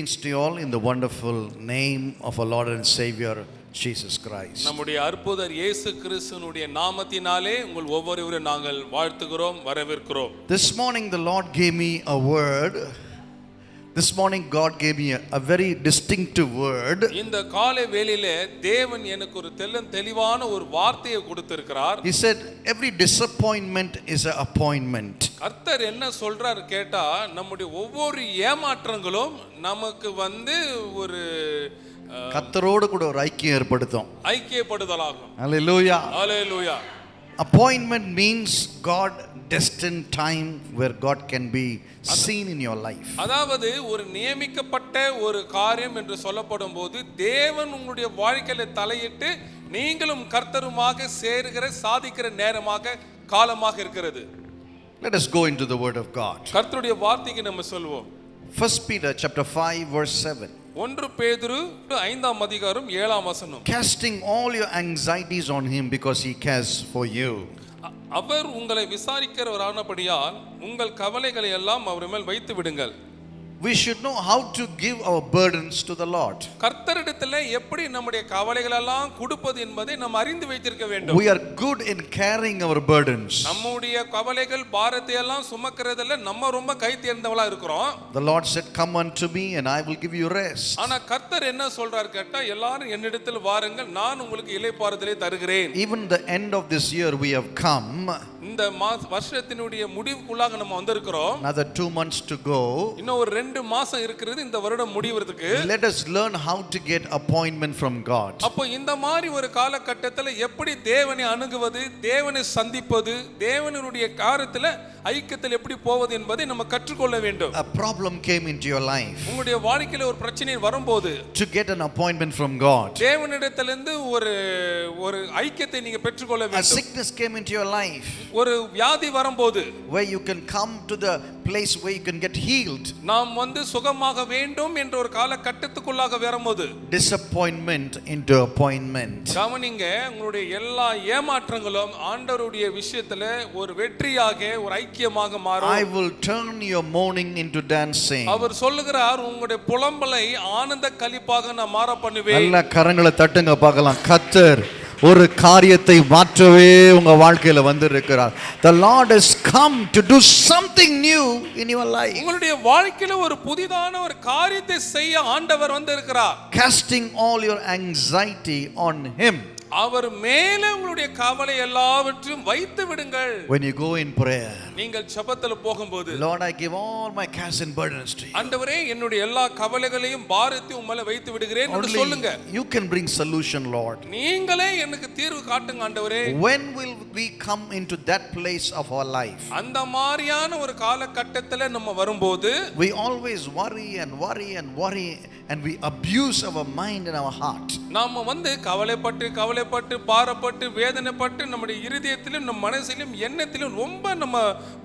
Greetings to you all in the wonderful name of our Lord and Savior Jesus Christ. நம்முடைய அற்புதர் இயேசு கிறிஸ்துவினுடைய நாமத்தினாலே உங்கள் ஒவ்வொருவரையும் நாங்கள் வாழ்த்துகிறோம், வரவேற்கிறோம். This morning the Lord gave me a word. This morning God gave me a very distinctive word. இந்த காலை வேளையிலே தேவன் எனக்கு ஒரு தெளிவான ஒரு வார்த்தையை கொடுத்திருக்கிறார். He said every disappointment is an appointment. கர்த்தர் என்ன சொல்றார் கேட்டா, நம்முடைய ஒவ்வொரு ஏமாற்றங்களும் நமக்கு ஒரு கர்த்தரோடு கூட ஒரு ஐக்கியம் ஏற்படுத்தும். ஐக்கியப்படுதலாகும். Hallelujah. Hallelujah. Appointment means God destined time where God can be seen in your life. அதாவது ஒரு நியமிக்கப்பட்ட ஒரு காரியம் என்று சொல்லப்படும் போது தேவன் உங்களுடைய வாழ்க்கையில தலையிட்டு நீங்களும் கர்த்தருமாக சேருகிற சாதிக்கிற நேரமாக காலமாக இருக்கிறது. Let us go into the word of God. கர்த்தருடைய வார்த்தைக்கு நம்ம சொல்வோம். 1 Peter chapter 5 verse 7. 1 பேதுரு 5ஆம் அதிகாரம் 7ஆம் வசனம். Casting all your anxieties on him because he cares for you. அவர் உங்களை விசாரிக்கிறவரானபடியால் உங்கள் கவலைகளை எல்லாம் அவர் மேல் வைத்து விடுங்கள். We should know how to give our burdens to the Lord. கர்த்தரிடத்தில் எப்படி நம்முடைய கவலைகள் எல்லாம் கொடுப்பது என்பதை நாம் அறிந்து வைத்திருக்க வேண்டும். We are good in carrying our burdens. நம்முடைய கவலைகள் பாரத்தை எல்லாம் சுமக்கிறதுல நம்ம ரொம்ப கை தேர்ந்தவளா இருக்கிறோம். The Lord said, "Come unto me and I will give you rest." ஆனா கர்த்தர் என்ன சொல்றார் கேட்டா, எல்லாரும் என்னிடத்தில் வாருங்கள், நான் உங்களுக்கு இளைப்பாறுதலை தருகிறேன். Even the end of this year we have come. இந்த வருஷத்தினுடைய முடிவுக்குள்ளாக நம்ம வந்திருக்கிறோம். Another 2 months to go. இன்னும் ஒரு 2 மாசம் இருக்கிறது இந்த வருடம் முடிவதற்கு. Let us learn how to get appointment from God. அப்போ இந்த மாதிரி ஒரு காலகட்டத்தில் எப்படி தேவனை அணுகுவது, தேவனை சந்திப்பது, தேவனுடைய காரியத்தில் ஐக்கியத்தில் எப்படி போவது என்பதை நம்ம கற்றுக்கொள்ள வேண்டும். A problem came into your life. உங்களுடைய வாழ்க்கையில ஒரு பிரச்சனை வரும்போது to get an appointment from God. தேவனிடத்திலிருந்து ஒரு ஐக்கியத்தை நீங்க பெற்றுக்கொள்ள வேண்டும். A sickness came into your life. ஒரு வியாதி வரும்போது where you can come to the place where you can get healed. நாம் சுகமாக வேண்டும் என்ற ஒரு காலகட்டத்துக்குள்ளாக வரும்போது disappointment into appointment. கவனிங்க, உங்களுடைய எல்லா ஏமாற்றங்களும் ஆண்டவருடைய விஷயத்துல ஒரு வெற்றியாக ஒரு ஐக்கியமாக மாறும். I will turn your mourning into dancing. அவர் சொல்லுகிறார், உங்களுடைய புலம்பலை ஆனந்த களிப்பாக நான் மாற பண்ணுவேன். நல்ல கரங்களை தட்டுங்க பார்க்கலாம். கர்த்தர் ஒரு காரியத்தை மாற்றவே உங்க வாழ்க்கையில வந்திருக்கிறார். The Lord has come to do something new in your life. உங்களுடைய வாழ்க்கையில ஒரு புதிதான ஒரு காரியத்தை செய்ய ஆண்டவர் வந்திருக்கிறார். Casting all your anxiety on him. அவர் மேலே உங்களுடைய கவலை எல்லாவற்றையும் வைத்து விடுங்கள். When you go in prayer, நீங்கள் ஜெபத்தில் போகும்போது, Lord, I give all my cares and burdens to you. ஆண்டவரே, என்னுடைய எல்லா கவலைகளையும் பாரத்தையும் உம்மேல வைத்து விடுகிறேன் என்று சொல்லுங்க. You can bring solution, Lord. நீங்களே எனக்கு தீர்வு காட்டுங்க ஆண்டவரே. When will we come into that place of our life? அந்த மாதிரியான ஒரு காலகட்டத்தில் நம்ம வரும்போது we always worry and worry and worry and we abuse our mind and our heart. நாம கவலைப்பட்டு பாரப்பட்டு வேதனைப்பட்டு நம்முடைய இருதயத்திலும் நம் மனசிலும் எண்ணத்திலும் ரொம்ப நம்ம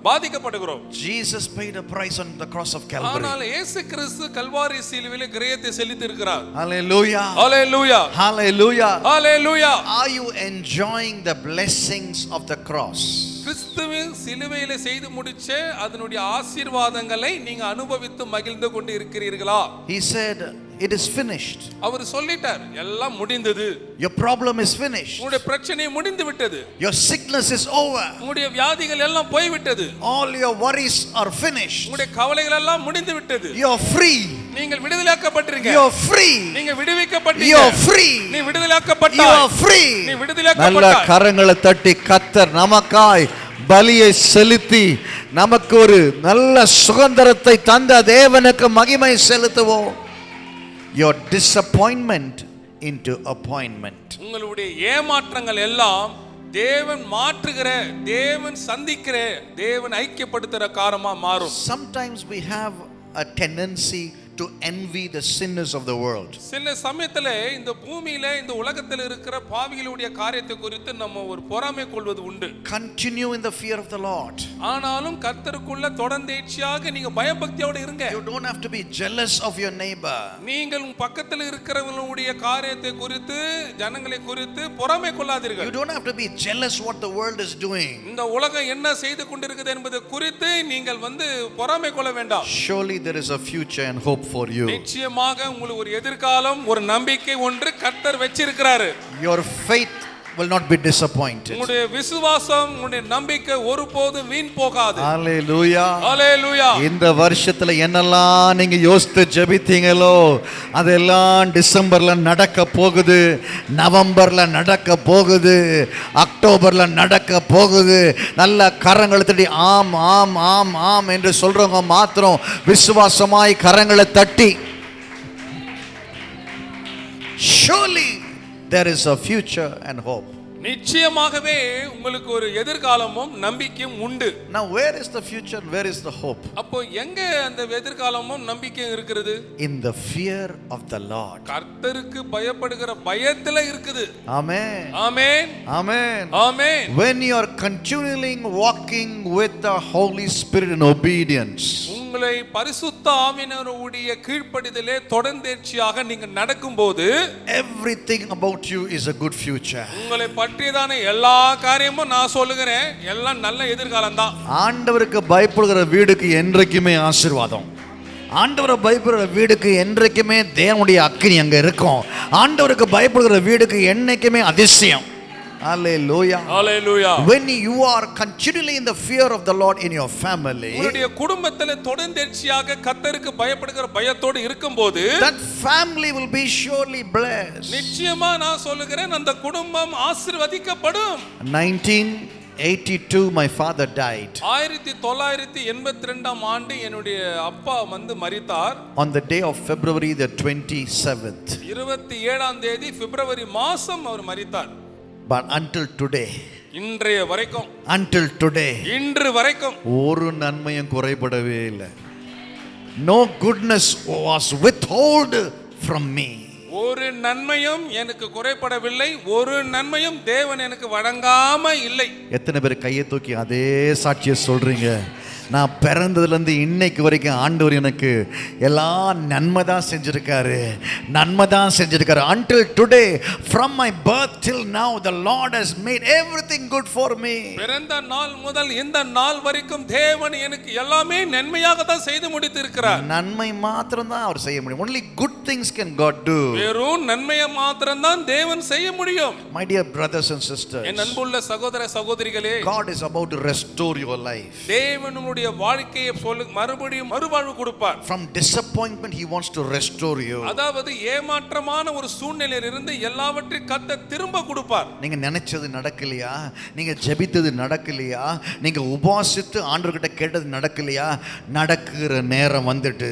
பாதிக்கப்படுகிறோம். Jesus paid a price on the cross of Calvary. ஆனால் இயேசு கிறிஸ்து கல்வாரி சிலுவையிலே கிரயத்தை செலுத்தி இருக்கிறார். Hallelujah. Hallelujah. Hallelujah. Hallelujah. Are you enjoying the blessings of the cross? கிறிஸ்துவின் சிலுவையிலே செய்து முடிச்ச அதனுடைய ஆசீர்வாதங்களை நீங்க அனுபவித்து மகிழ்ந்து கொண்டு இருக்கிறீர்களா? He said, it is finished. அவர் சொல்லிட்டார், எல்லாம் முடிந்தது. Your problem is finished. உங்களுடைய பிரச்சனை முடிந்து விட்டது. Your sickness is over. உங்களுடைய வியாதிகள் எல்லாம் போய் விட்டது. All your worries are finished. உங்களுடைய கவலைகள் எல்லாம் முடிந்து விட்டது. You are free. நீங்கள் விடுதலையாக்கப்பட்டீங்க. You are free. நீங்க விடுவிக்கப்பட்டீங்க. You are free. நீ விடுதலையாக்கப்பட்டாய். You are free. நீ விடுதலையாக்கப்பட்டாய். நல்ல கரங்களை தட்டி கர்த்தர் நமக்காய் பலியை செலுத்தி நமக்கு ஒரு நல்ல சுகந்தரத்தை தந்த தேவனுக்கு மகிமை செலுத்துவோம். Your disappointment into appointment. உங்களுடைய ஏமாற்றங்கள் எல்லாம் தேவன் மாற்றுகிற, தேவன் சந்திக்கிற, தேவன் ஐக்கியப்படுத்துகிற காரணமா மாறும். Sometimes we have a tendency to envy the sinners of the world. சில சமயத்துல இந்த பூமியில இந்த உலகத்தில் இருக்கிற பாவிகளுடைய காரியத்தை குறித்து நம்ம ஒரு பொறாமை கொள்வது உண்டு. Continue in the fear of the Lord. ஆனாலும் கர்த்தருக்குள்ள தொடர்ந்தேச்சியாக நீங்க பயபக்தியோட இருங்க. You don't have to be jealous of your neighbor. நீங்கள் பக்கத்தில் இருக்கிறவங்களுடைய காரியத்தை குறித்து, ஜனங்களை குறித்து பொறாமை கொள்ளாதீர்கள். You don't have to be jealous what the world is doing. இந்த உலகம் என்ன செய்து கொண்டிருக்குது என்பது குறித்து நீங்கள் பொறாமை கொள்ள வேண்டாம். Surely there is a future and hope for you. நிச்சயமாக உங்களுக்கு ஒரு எதிர்காலம், ஒரு நம்பிக்கை ஒன்று கர்த்தர் வச்சிருக்கிறாரு. Your faith will not be disappointed. உங்களுடைய விசுவாசம், உங்களுடைய நம்பிக்கை ஒருபோதும் வீண் போகாது. Hallelujah. Hallelujah. இந்த வருஷத்துல என்னெல்லாம் நீங்க யோசித்து ஜெபித்தீங்களோ அதெல்லாம் டிசம்பர்ல நடக்க போகுது, நவம்பர்ல நடக்க போகுது, அக்டோபர்ல நடக்க போகுது. நல்ல கரங்களை தட்டி ஆம் ஆம் ஆம் ஆம் என்று சொல்றவங்க மாத்திரம் விசுவாசமாய் கரங்களை தட்டி, surely there is a future and hope. நிச்சயமாகவே உங்களுக்கு ஒரு எதிர்காலமும் நம்பிக்கையும் உண்டு. Now where is the future and where is the hope? அப்போ எங்க அந்த எதிர்காலமும் நம்பிக்கையும் இருக்கிறது? In the fear of the Lord. கர்த்தருக்கு பயப்படுகிற பயத்துல இருக்குது. Amen. Amen. Amen. Amen. When you are continually walking with the Holy Spirit in obedience, உங்களை பரிசுத்த ஆவியானவருடைய கீழ்ப்படிதலே தொடர்ந்தேர்ச்சியாக நீங்க நடக்கும்போது everything about you is a good future. உங்களை பற்றியதான எல்லா காரியமும் நான் சொல்லுகிறேன், எல்லாம் நல்ல எதிர்காலம் தான். ஆண்டவருக்கு பயப்படுகிற வீடுக்கு என்றைக்குமே ஆசீர்வாதம். ஆண்டவரை பயப்படுகிற வீடுக்கு என்றைக்குமே தேவனுடைய அக்கினி அங்க இருக்கும். ஆண்டவருக்கு பயப்படுகிற வீடுக்கு என்னைக்குமே அதிசயம். Hallelujah. Hallelujah. When you are continually in the fear of the Lord in your family, உங்களுடைய குடும்பத்திலே தொடர்ந்தேர்ச்சியாக கர்த்தருக்கு பயப்படுகிற பயத்தோடு இருக்கும்போது that family will be surely blessed. நிச்சயமா நான் சொல்லுகிறேன், அந்த குடும்பம் ஆசீர்வதிக்கப்படும். 1982 my father died. 1982ஆம் ஆண்டு என்னுடைய அப்பா மரித்தார். On the day of February the 27th. 27ஆம் தேதி பிப்ரவரி மாதம் அவர் மரித்தார். But until today, இன்றைய வரைக்கும், until today, இன்று வரைக்கும் ஒரு நன்மையும் குறைபடவே இல்லை. No goodness was withheld from me. ஒரு நன்மையும் எனக்கு குறைபடவில்லை, ஒரு நன்மையும் தேவன் எனக்கு வழங்காம இல்லை. எத்தனை பேர் கையை தூக்கி அதே சாட்சியை சொல்றீங்க? நான் பிறந்ததுலேருந்து இன்னைக்கு வரைக்கும் ஆண்டவர் எனக்கு எல்லா நன்மை தான் செஞ்சிருக்காரு, நன்மை தான் செஞ்சிருக்காரு. Until today, from my birth till now, the Lord has made everything good for me. பிறந்த நாள் முதல் இந்த நாள் வரைக்கும் தேவன் எனக்கு எல்லாமே நன்மையாக தான் செய்து முடித்திருக்கிறார். நன்மை மாத்திரம் தான் அவர் செய்ய முடியும். Only good things can God do. வெறும் நன்மையை மாத்திரம் தான் தேவன் செய்ய முடியும். My dear brothers and sisters, என் அன்புள்ள சகோதர சகோதரிகளே, God is about to restore your life. தேவன் வாழ்க்கையை மறுபடியும் மறுவாழ்வு கொடுப்பார். From disappointment he wants to restore you. அதாவது ஏமாற்றமான ஒரு சூழ்நிலையில் இருந்து எல்லாவற்றையும் கர்த்தர் திரும்ப கொடுப்பார். நீங்க நினைச்சது நடக்கலையா? நீங்க ஜெபித்தது நடக்கலையா? நீங்க உபவாசித்து ஆண்டவர்கிட்ட கேட்டது நடக்கலையா? நடக்குற நேரம் வந்துட்டு,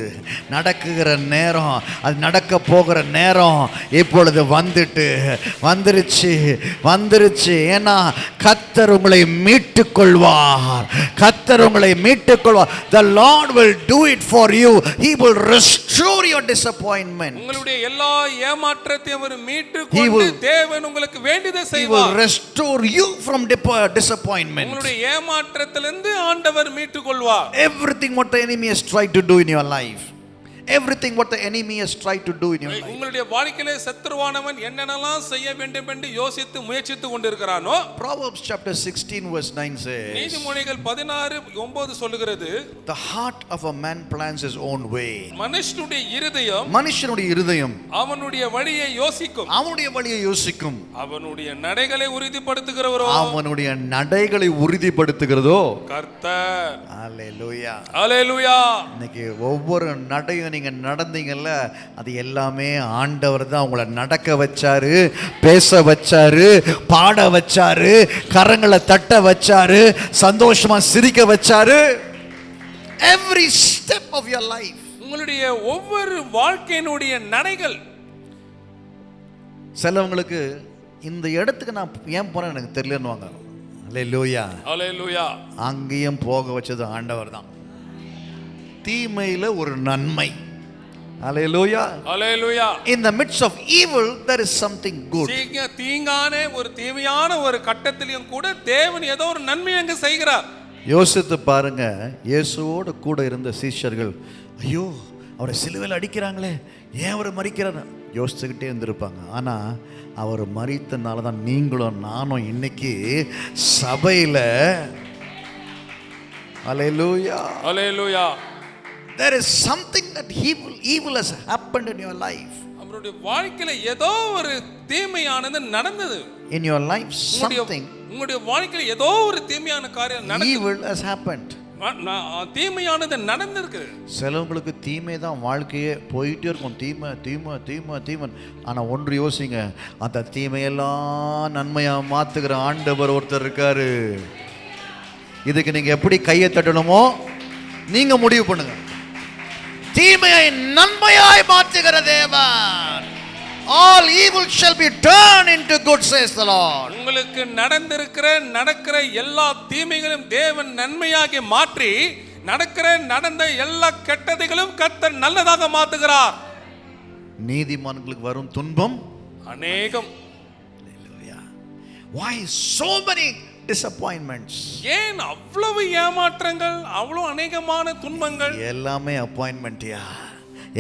நடக்குற நேரம், அது நடக்க போகிற நேரம் இப்பொழுது வந்துருச்சு. ஏன்னா கர்த்தர் உங்களை மீட்டுக் கொள்வார். கர்த்தர் உங்களை மீட்டுக் கொள்வார். The Lord will do it for you. He will restore your disappointment. உங்களுடைய எல்லா ஏமாற்றத்தையும் அவர் மீட்டுக் கொண்டு தேவன் உங்களுக்கு வேண்டியதை செய்வார். He will restore you from disappointment. உங்களுடைய ஏமாற்றத்திலிருந்து ஆண்டவர் மீட்டுக் கொள்வார். Everything what the enemy has tried to do in your life, everything what the enemy has tried to do in your life, உங்களுடைய வாழ்க்கையிலே சத்துருவானவன் என்னென்னலாம் செய்ய வேண்டும் என்று யோசித்து முயற்சித்து கொண்டிருக்கிறானோ, Proverbs chapter 16 verse 9 says, நீதிமொழிகள் 16:9 சொல்லுகிறது, the heart of a man plans his own way. மனுஷனுடைய இருதயம் அவனுடைய வழியை யோசிக்கும். அவனுடைய நடைகளை உறுதிப்படுத்துகிறதோ கர்த்தர். Hallelujah. Hallelujah. இன்னைக்கு ஒவ்வொரு நடையும் நீங்க நடந்தீங்கல்ல, அது எல்லாமே ஆண்டவர் தான் உங்களை நடக்க வச்சாரு, பேச வச்சாரு, பாட வச்சாரு, கரங்களை தட்ட வச்சாரு, சந்தோஷமா சிரிக்க வச்சாரு. Every step of your life. உங்களுடைய ஒவ்வொரு வாழ்க்கையினுடைய நடைகள். சிலவங்களுக்கு இந்த இடத்துக்கு நான் ஏன் போறேன் எனக்கு தெரியலன்னுவாங்க. Hallelujah. Hallelujah. அங்கேயும் போக வச்சது ஆண்டவர் தான். தீமையில ஒரு நன்மை. Hallelujah. Hallelujah. In the midst of evil there is something good. தீங்கான ஒரு தீமையான ஒரு கட்டத்திலும் கூட தேவன் ஏதோ ஒரு நன்மை அங்க செய்கிறார். யோசித்து பாருங்க, இயேசுவோடு கூட இருந்த சீஷர்கள், ஐயோ அவரை சிலுவையில் அடிக்கிறாங்களே, ஏன் அவர் மரிக்கிறார் யோசிச்சுக்கிட்டே இருந்திருப்பாங்க. ஆனா அவர் மரித்தனால தான் நீங்களும் நானும் இன்னைக்கு சபையில. Hallelujah. Hallelujah. there is something that evil has happened in your life. அவருடைய வாழ்க்கையில ஏதோ ஒரு தீமையானது நடந்தது. In your life something உங்களுடைய வாழ்க்கையில ஏதோ ஒரு தீமையான காரியம் நடந்தது. evil has happened. தீமையானது நடந்திருக்கு. சிலவங்களுக்கு தீமை தான் வாழ்க்கையே போயிட்டே இருக்கும். தீமை தீமை தீமை தீமை. ஆனா ஒன்று யோசிங்க, அந்த தீமையெல்லாம் நன்மையா மாத்துகிற ஆண்டவர் ஒருத்தர் இருக்காரு. இதுக்கு நீங்க எப்படி கையை தட்டணுமோ நீங்க முடிவு பண்ணுங்க. தீமையை நன்மையாய் மாற்றுகிற தேவன். All evil shall be turned into good, says the Lord. உங்களுக்கு நடக்கிற எல்லா தீமைகளையும் தேவன் நன்மையாகி மாற்றி நடந்த எல்லா கெட்டதைகளும் கர்த்தர் நல்லதாக மாத்துகிறார். நீதிமான்களுக்கு வரும் துன்பம் அநேகம். Why so many disappointments? ஏன் அவ்வளவு ஏமாற்றங்கள், அவ்வளவு அநேகமான துன்பங்கள்? எல்லாமே அப்பாயின்மெண்ட்யா,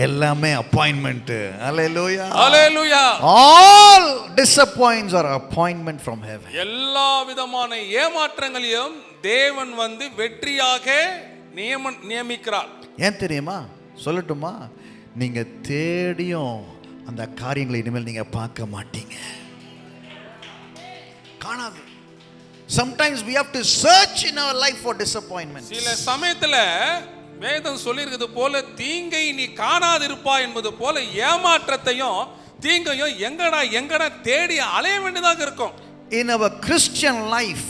எல்லாமே appointment. Hallelujah, hallelujah. All disappointments are appointment from heaven. எல்லா விதமான ஏமாற்றங்களையும் தேவன் வெற்றியாக நியமிக்கிறார். ஏன் தெரியுமா? சொல்லட்டுமா? நீங்க தேடியும் அந்த காரியங்களை இனிமேல் நீங்க பார்க்க மாட்டீங்க, காணாது. Sometimes we have to search in our life for disappointments. சில சமயத்துல வேதம் சொல்லிருக்கிறது போல தீங்கை நீ காணாதிருப்பாய் என்பது போல ஏமாற்றத்தையும் தீங்கையும் எங்கடா தேடி அலைய வேண்டியதாக இருக்கும். In our Christian life,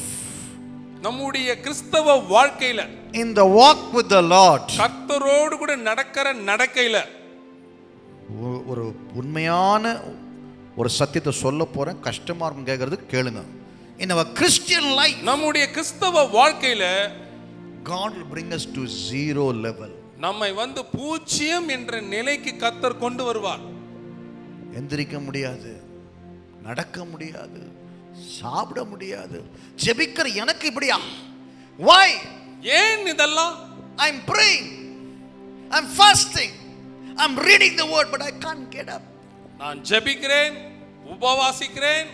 நம்முடைய கிறிஸ்தவ வாழ்க்கையில, in the walk with the Lord, கர்த்தரோடு கூட நடக்கையில ஒரு உண்மையான ஒரு சத்தியத்தை சொல்ல போறேன். கஷ்டமா இருக்கும் கேட்கறது, கேளுங்க. In our Christian life, நம்முடைய கிறிஸ்தவ வாழ்க்கையில God will bring us to zero level. நம்மை பூஜ்ஜியம் என்ற நிலைக்கு கர்த்தர் கொண்டு வருவார். எந்திரிக்க முடியாது, நடக்க முடியாது, சாப்பிட முடியாது. ஜெபிக்கிற எனக்கு இப்படியா? Why? ஏன் இதெல்லாம்? I'm praying, I'm fasting, I'm reading the word, but I can't get up. நான் ஜெபிக்கிறேன், உபவாசிக்கிறேன்,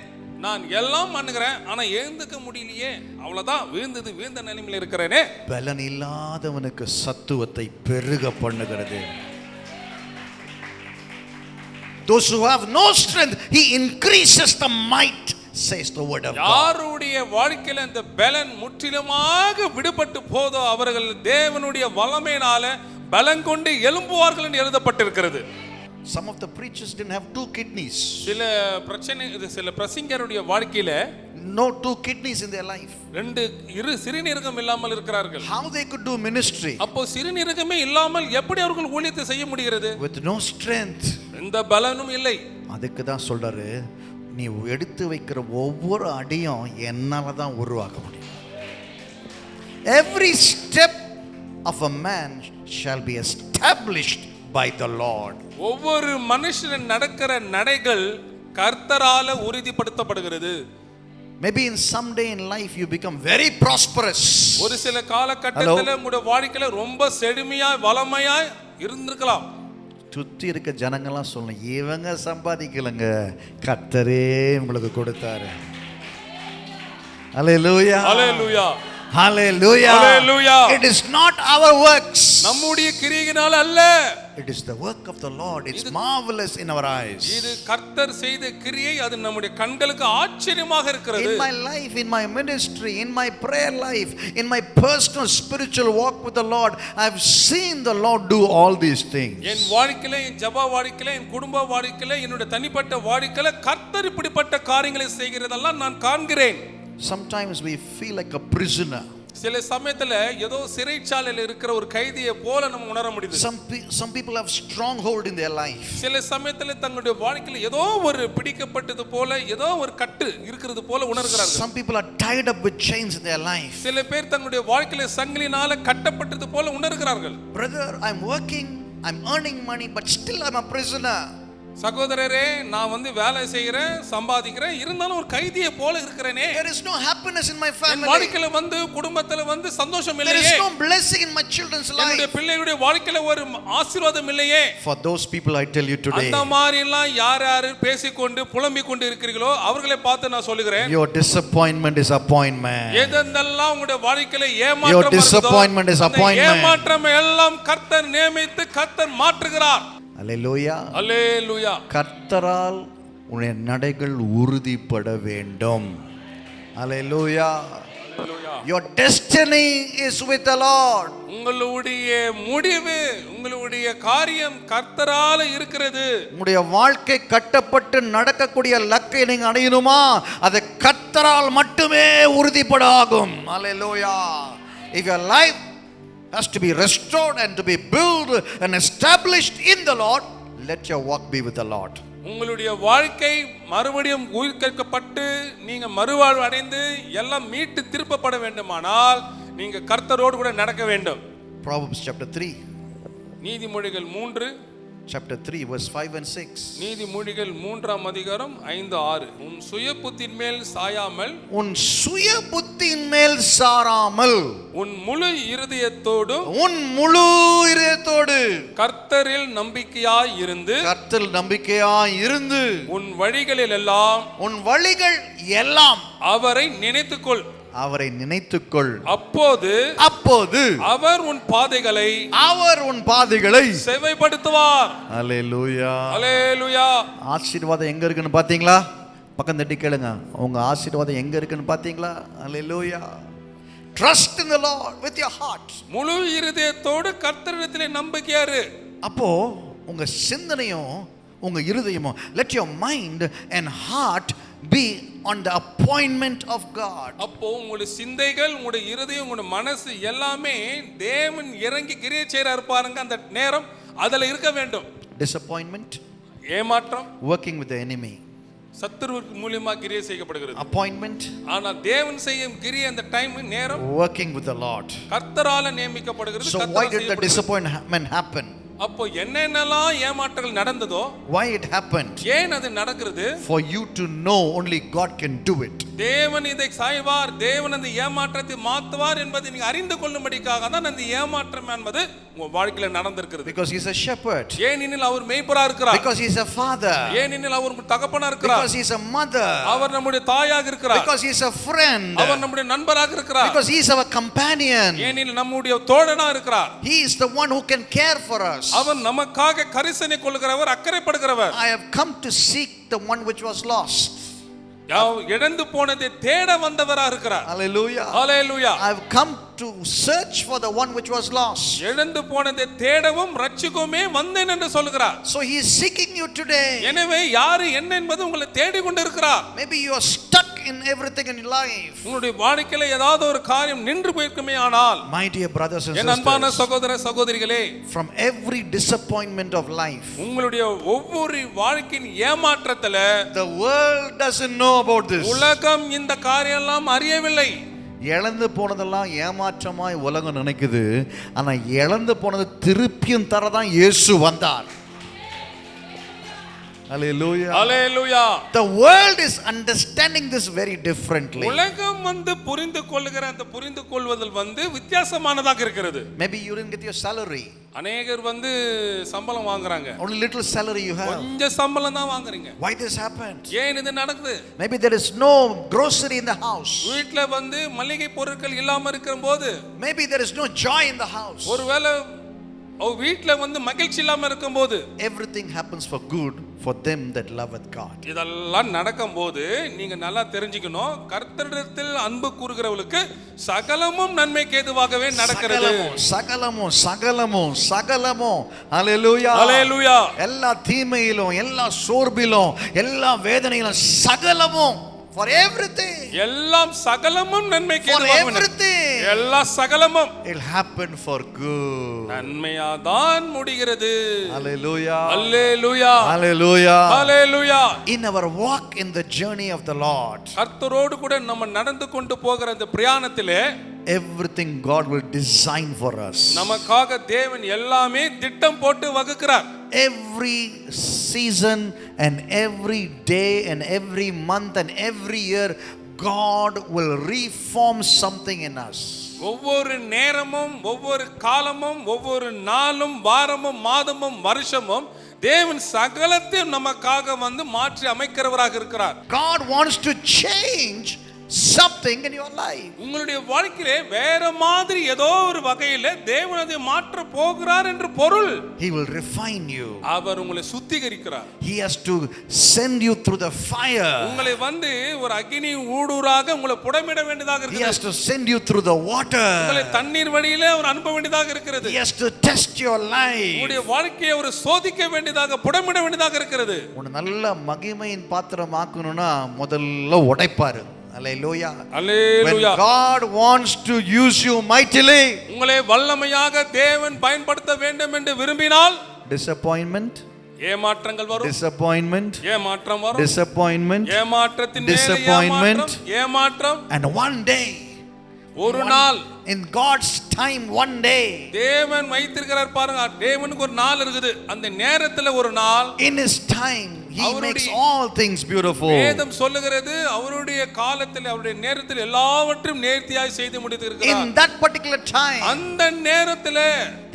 நான் எல்லாம் பண்ணுகிறேன், ஆனா எழுந்துக்க முடியலையே. அவ்வளவுதான், வீழ்ந்த நிலைமையில இருக்கிறேனே. பலன் இல்லாதவனுக்கு சத்துவத்தை பெருக பண்ணுகிறது. Those who have no strength, he increases the might, says the word of God. யாருடைய வாழ்க்கையில இந்த பலன் முற்றிலுமாக விடுபட்டு போதோ அவர்கள் தேவனுடைய வல்லமையினால பலன் கொண்டு எழும்புவார்கள் என்று எழுதப்பட்டிருக்கிறது. Some of the preachers didn't have two kidneys. சில பிரசங்கருடைய வாழ்க்கையில no two kidneys in their life. இரு சிறுநீரகம் இல்லாமல் இருக்கிறார்கள். How they could do ministry? அப்போ சிறுநீரகமே இல்லாமல் எப்படி அவர்கள் ஊழியத்தை செய்ய முடிகிறது? With no strength. இந்த பலனும் இல்லை. அதுக்கு தான் சொல்றாரு, நீ எடுத்து வைக்கிற ஒவ்வொரு அடியும் என்னால தான் உருவாக்க முடியும். Every step of a man shall be established by the Lord. ஒவ்வொரு மனுஷன் நடக்கிற நடைகள் கர்த்தரால உறுதிப்படுத்தப்படுகிறது. Maybe in some day in life you become very prosperous. ஒரு சில காலகட்டத்துல உங்களுடைய வாழ்க்கையில ரொம்ப செழுமையா வளமையா இருந்திருக்கலாம். சுத்தி இருக்க ஜனங்கள்லாம் சொல்லணும், இவங்க சம்பாதிக்கலங்க, கர்த்தரே உங்களுக்கு கொடுத்தாரு. Hallelujah, hallelujah, hallelujah, hallelujah. It is not our works, நம்முடைய கிரியையினால் அல்ல, it is the work of the Lord. It's marvelous in our eyes. இது கர்த்தர் செய்த கிரியை, அது நம்முடைய கண்களுக்கு ஆச்சரியமாக இருக்கிறது. In my life, in my ministry, in my prayer life, in my personal spiritual walk with the Lord, I've seen the Lord do all these things. என் வாழ்க்கையில, என் ஜெப வாழ்க்கையில, என் குடும்ப வாழ்க்கையில, என்னுடைய தனிப்பட்ட வாழ்க்கையில கர்த்தர் இப்படிப்பட்ட காரியங்களை செய்கிறதெல்லாம் நான் காண்கிறேன். Sometimes we feel like a prisoner. சில சமயத்துல ஏதோ சிறைச்சாலையில் இருக்கிற ஒரு கைதியை போல நம்ம உணர முடியுது. Some people have stronghold in their life. சில சமயத்துல தங்களுடைய வாழ்க்கையில ஏதோ ஒரு பிடிக்கப்பட்டது போல, ஏதோ ஒரு கட்டு இருக்கிறது போல உணர்கிறார்கள். Some people are tied up with chains in their life. சில பேர் தங்களுடைய வாழ்க்கையில சங்கிலினால கட்டப்பட்டது போல உணர்கிறார்கள். Brother, I'm working, I'm earning money, but still I'm a prisoner. சகோதரரே, நான் வந்து வேலை செய்கிறேன், சம்பாதிக்கிறேன், இருந்தாலும் ஒரு கைதியை போல இருக்கிறேனே. There is no happiness in my N family. வாழ்க்கையில வந்து குடும்பத்துல வந்து சந்தோஷம் There இல்லையே. is no blessing in my children's என்னுடைய life. பிள்ளைகளுடைய வாழ்க்கையில ஒரு ஆசீர்வாதம் இல்லையே. For those people I tell you today, அந்த மாதிரி எல்லாம் யார் யார் பேசிக்கொண்டு புலம்பிக் கொண்டு இருக்கிறீர்களோ அவர்களை பார்த்து நான் சொல்லுகிறேன், your disappointment is appointment. எதெல்லாம் உங்களுடைய வாழ்க்கையில Your ஏமாற்றம் disappointment is இருக்குதோ, அந்த appointment. ஏமாற்றம் எல்லாம் கர்த்தர் நியமித்து கர்த்தர் மாற்றுகிறார். Hallelujah. அல்லேலூயா. கர்த்தரால் உன்னுடைய நடைகள் உறுதிப்பட வேண்டும். Hallelujah. Your destiny is with the Lord. உங்களுடைய முடிவு, உங்களுடைய காரியம் கர்த்தரால இருக்கிறது. உங்களுடைய வாழ்க்கை கட்டப்பட்டு நடக்கக்கூடிய லக்கை நீங்க அடையணுமா, அது கர்த்தரால் மட்டுமே உறுதிப்பட ஆகும். Hallelujah. If your life has to be restored and to be built and established in the Lord, let your walk be with the Lord. உங்களுடைய வாழ்க்கை மறுபடியும் உயிர்ப்பிக்கப்பட்டு நீங்க மறுவாழ்வு அடைந்து எல்லாம் மீட்டு திருப்பப்பட வேண்டுமானால் நீங்க கர்த்தரோடு கூட நடக்க வேண்டும். Proverbs chapter 3. நீதிமொழிகள் 3 Chapter 3 verse 5 and 6. நீதிமொழிகள் 3ஆம் அதிகாரம் 5, 6. உன் சுய புத்தியின் மேல் சாயாமல், உன் சுய புத்தியின் மேல் சாராமல், உன் முழு இருதயத்தோடும் உன் முழு இதயத்தோடு கர்த்தரில் நம்பிக்கையாய் இருந்து, கர்த்தரில் நம்பிக்கையாய் இருந்து, உன் வழிகளில் எல்லாம் உன் வழிகள் எல்லாம் அவரை நினைத்துக்கொள். அவரை நினைத்துக்கொள். அப்போது அவர் உன் பாதைகளை செவைப்படுத்துவார். அல்லேலூயா. அல்லேலூயா. ஆசீர்வாதம் எங்க இருக்குன்னு பாத்தீங்களா? பக்கம் தட்டி கேளுங்க, உங்க ஆசீர்வாதம் எங்க இருக்குன்னு பாத்தீங்களா? அல்லேலூயா. Trust in the Lord with your heart. முழு இருதயத்தோடு கர்த்தரிடத்திலே நம்பிக்கையா இரு. அப்போ உங்க சிந்தனையும் உங்க இருதயமும், let your mind and heart be on the appointment of God. அப்போ உங்களுடைய சிந்தைகள், உங்களுடைய இருதயம், உங்களுடைய மனசு எல்லாமே தேவன் இறங்கி கிரியை செய்றார் பாருங்க, அந்த நேரம் அதுல இருக்க வேண்டும். Disappointment, ஏமாற்றம், working with the enemy. சத்துருவின் மூலமா கிரியை செய்யப்படுகிறது. Appointment, ஆனா தேவன் செய்யும் கிரியை அந்த டைம் நேரம் working with the Lord. கர்த்தரால நியமிக்கப்படுகிறது. So why did the disappointment happen? அப்போ என்னென்னலாம் ஏமாற்றங்கள் நடந்ததோ, Why it happened? ஏன் அது நடக்கிறது? For you to know only God can do it. தேவன் இதை செய்வார், தேவன் அந்த ஏமாற்றத்தை மாற்றுவார் என்பதை நீங்க அறிந்து கொள்ளும்படிக்காக தான் அந்த ஏமாற்றம் என்பது உங்க வாழ்க்கையில நடந்திருக்கிறது. Because he is a shepherd. ஏனெனில் அவர் மேய்ப்பரா இருக்கிறார். Because he is a father. ஏனெனில் அவர் தகப்பனா இருக்கிறார். Because he is a mother. அவர் நம்முடைய தாயாக இருக்கிறார். Because he is a friend. அவர் நம்முடைய நண்பராக இருக்கிறார். Because he is our companion. ஏனெனில் நம்முடைய தோழனா இருக்கிறார். He is the one who can care for us. அவர் நமக்காக கரிசனை கொள்கிறவர், அக்கறைப்படுகிறவர். I have come to seek the one which was lost. இழந்து போனதை தேட வந்தவரா இருக்கிறார். Hallelujah. Hallelujah. I have come to search for the one which was lost. இழந்து போனதை தேடவும் ரட்சிக்கவுமே வந்தேன் என்று சொல்கிறார். So he is seeking you today. எனவே யாரு என்ன என்பது உங்களை தேடி கொண்டிருக்கிறார். Maybe you are stuck in everything in life. உங்களுடைய வாழ்க்கையில ஏதாவது ஒரு காரியம் நின்று போயிருக்குமே ஆனால், My dear brothers and என் அன்பான sisters, சகோதர சகோதரிகளே, from every disappointment of life, உங்களுடைய ஒவ்வொரு வாழ்க்கையின் ஏமாற்றத்துல the world doesn't know about this. உலகம் இந்த காரியம் எல்லாம் அறியவில்லை. இழந்து போனதெல்லாம் ஏமாற்றமாய் உலகம் நினைக்குது, ஆனா இழந்து போனது திருப்பியும் தரதான் இயேசு வந்தார். Hallelujah. Hallelujah. The world is understanding this very differently. உலகம் புரிந்து கொள்ளுகிற அந்த புரிந்து கொள்வதில் வித்தியாசமானதாக இருக்கிறது. Maybe you didn't get your salary. அநேகர் சம்பளம் வாங்குறாங்க. Only little salary you have. கொஞ்சம் சம்பளம் தான் வாங்குறீங்க. Why this happened? ஏன் இது நடக்குது? Maybe there is no grocery in the house. வீட்ல மளிகை பொருட்கள் இல்லாம இருக்கும்போது, Maybe there is no joy in the house. ஒருவேளை வீட்ல மகிழ்ச்சி இல்லாம இருக்கும்போது, everything happens for good for them that loveth God. இதெல்லாம் நடக்கும்போது நீங்க நல்லா தெரிஞ்சுக்கணும், கர்த்தரிடத்தில் அன்பு கூறுகிறவர்களுக்கு சகலமும் நன்மைக்கு ஏதுவாகவே நடக்கிறது. சகலமும் சகலமும் சகலமும். Hallelujah. Hallelujah. எல்லா தீமையிலும், எல்லா சோர்விலும், எல்லா வேதனையிலும் சகலமும், for everything. எல்லாம் சகலமும் நன்மைக்கு ஏதுவாகவே. For everything. எல்லா சகலமும் it happen for good. நன்மையாதான் முடிகிறது. Hallelujah. Hallelujah. Hallelujah. Hallelujah. In our walk in the journey of the Lord, கர்த்தரோடு கூட நம்ம நடந்து கொண்டு போகிற அந்த பிரயாணத்திலே everything God will design for us. நமக்காக தேவன் எல்லாமே திட்டம் போட்டு வகுக்கிறார். every season and every day and every month and every year, God will reform something in us. ஒவ்வொரு நேரமும் ஒவ்வொரு காலமும் ஒவ்வொரு நாளும் வாரமும் மாதமும் வருஷமும் தேவன் சகலத்தையும் நமக்காக வந்து மாற்றி அமைக்கிறவராக இருக்கிறார். God wants to change something in your life. உங்களுடைய வாழ்க்கையிலே வேற மாதிரி ஏதோ ஒரு வகையில தேவன் அதை மாற்ற போகிறார் என்று பொருள். He will refine you. அவர் உங்களை சுத்திகரிக்கிறார். He has to send you through the fire. உங்களை வந்து ஒரு அக்கினி ஊடுருவாக உங்களை புடமிட வேண்டியதாக He இருக்கிறது. has to send you through the water. உங்களை தண்ணீர் வழியிலே அவர் அனுப்ப வேண்டியதாக இருக்கிறது. He has to test your life. உங்களுடைய வாழ்க்கையை அவர் சோதிக்க வேண்டியதாக புடமிட வேண்டியதாக இருக்கிறது. உன்னை நல்ல மகிமையின் பாத்திரம் ஆக்கணும்னா முதல்ல உடைப்பாரு. Hallelujah. Hallelujah. When God wants to use you mightily, உங்களை வல்லமையாக தேவன் பயன்படுத்த வேண்டும் என்று விரும்பினால் disappointment, ஏமாற்றங்கள் வரும். disappointment, ஏமாற்றம் வரும். disappointment, ஏமாற்றத்தின் மேல் disappointment, ஏமாற்றம். and one day, ஒரு நாள் in God's time, one day, தேவன் வைத்திருக்கிறார் பாருங்க. தேவனுக்கு ஒரு நாள் இருக்குது. அந்த நேரத்துல ஒரு நாள், in His time, He makes all things beautiful. வேதம் சொல்லுகிறது அவருடைய காலத்தில் அவருடைய நேரத்தில் எல்லாவற்றையும் நேர்த்தியாய் செய்து முடித்திருக்கிறார். In that particular time, அந்த நேரத்தில்